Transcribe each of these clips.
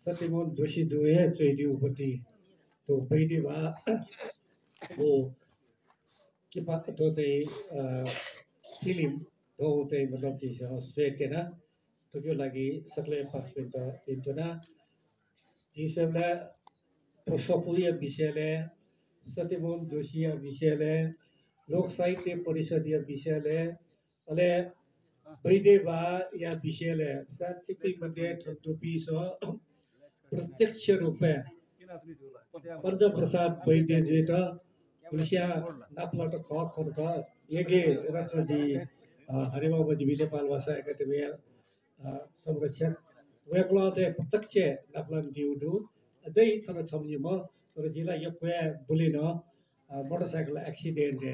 सत्यमोहन जोशी दुए चैडिउपट्टि त्यो बैदेवा वो के पास तो चाहिँ फिल्म तो चाहिँ मतलब चाहिँ स्वेटेन त्यो लागि सक्ले पास पेन्ट इन्टना जिसले प्रसफुय विषयले सत्यमोहन जोशी विषयले लोक साहित्य परिषदीय विषयले अले बैदेवा या विषयले साहित्यिक मध्ये टोपी छ प्रत्यक्ष रूपे पद्म प्रसाद वैद्यजी त विषय नाप्लट खर्क एगे रत्नजी हरिबाबुजी नेपाल भाषा एकाडेमी संरक्षक वेक्ला चाहिँ प्रत्यक्ष नाप्लन दिउडु दै थर छम्जिम तर जिल्ला यो क्वे बुलिन मोटरसाइकल एक्सिडेन्ट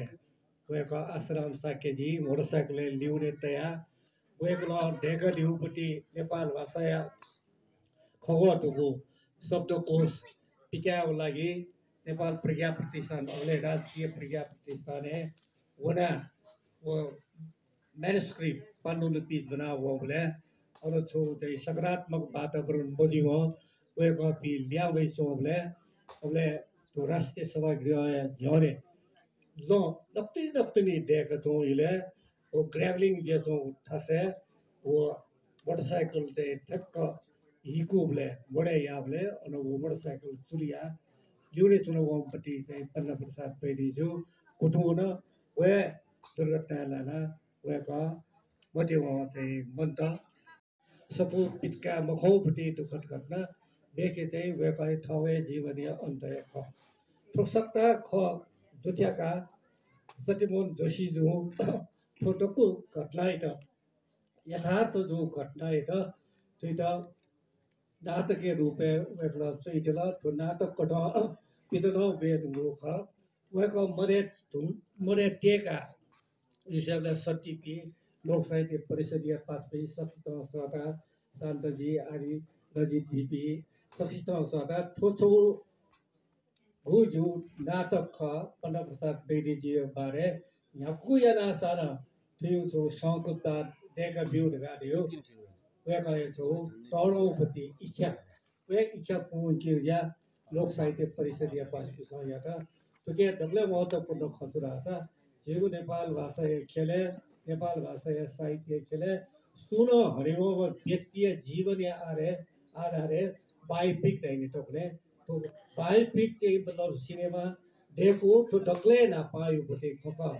वेका आश्रम साकेजी मोटरसाइकल लिउने तया वेक्ला ढेका दिउपट्टि नेपाल भाषा खगोटको शब्दकोश पिक्याको लागि नेपाल प्रज्ञा प्रतिष्ठान अगले राजकीय प्रज्ञा प्रतिष्ठान वना वो मैनुस्क्रिप्ट पाण्डुलिपि बनावले और छो चाहिँ सकारात्मक वातावरण बजिम वे कपी ल्याउँदै छौँले अबले तो राष्ट्रिय सभागृह झरे ल नक्ति दिएका छौँ इले वो ग्राभलिङ जे छौँ थासे वो मोटरसाइकल चाहिँ ठक्क हिकुबले बडे याबले अनि वो मोटरसाइकल चुलिया ल्युने चुनावपट्टि चाहिँ पन्ना प्रसाद पैदिजु कुटुन वे दुर्घटना लाना वेका मध्यमा चाहिँ मन्त सपु पिटका मखौपट्टि दुःखद घटना देखे चाहिँ वेका ठाउँ जीवनीय अन्तय ख प्रसक्ता ख दुथ्याका सत्यमोहन जोशी जो छोटोको घटना त यथार्थ जो घटना त त्यो नाटकीय रूपे वेक्ला चैतला तो नाटक कट पितन वेद मुख वेक मरे टेका हिसाबले सटिपी लोक साहित्य परिषदीय पासपी सक्षित सदा शान्तजी आदि रजित जीपी सक्षित सदा ठोछो भुजु नाटक ख पन्ना प्रसाद बेदीजी बारे यहाँ याना सारा थियो छो संकुता देका बिउ गाडियो वे कहे छौ तौरपति इच्छा वे इच्छा पूर्ण किया लोक साहित्य परिषदीय पास या था तो क्या डबले महत्वपूर्ण खतरा था जेगु नेपाल भाषा खेले नेपाल भाषा साहित्य खेले सुनो हरिमो व्यक्तिय जीवन या आधारे बायोपिक दैनी टोकले तो बायोपिक चाहिँ मतलब सिनेमा देखो तो डगले ना पायो बते खका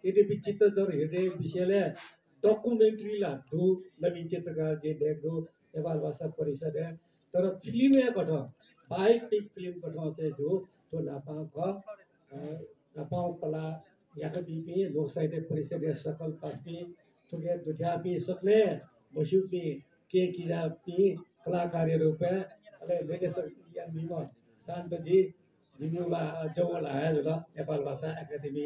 यदि विचित्र दर हेर्दै विषयले डकुमेन्ट्री ला दो नवीन चित्रकार जे देख दो नेपाल भाषा परिषद है तर फिल्म या कठ बायोपिक फिल्म कठ चाहिँ जो तो नापाउ कला याका बीपी लोक साहित्य परिषद या सकल पासपी तुगे दुध्यापी सकले बसुपी के किजापी कलाकार रूपे अले निर्देशक या बिम शान्तजी बिमुला जवल आयो ल नेपाल भाषा एकाडेमी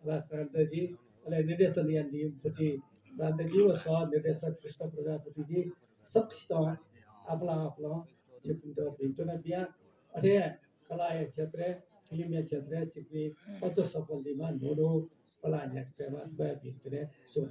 वा शान्तजी अले निर्देशन या दिपति शान्तजी व सह निर्देशक कृष्ण प्रजापति जी सक्षित आपला क्षेत्र भिन्टना बिया अथे कला क्षेत्र फिल्म क्षेत्र चिकनी अझ सफलतामा नोडो कला न्याक्पेमा गए भिन्टने सो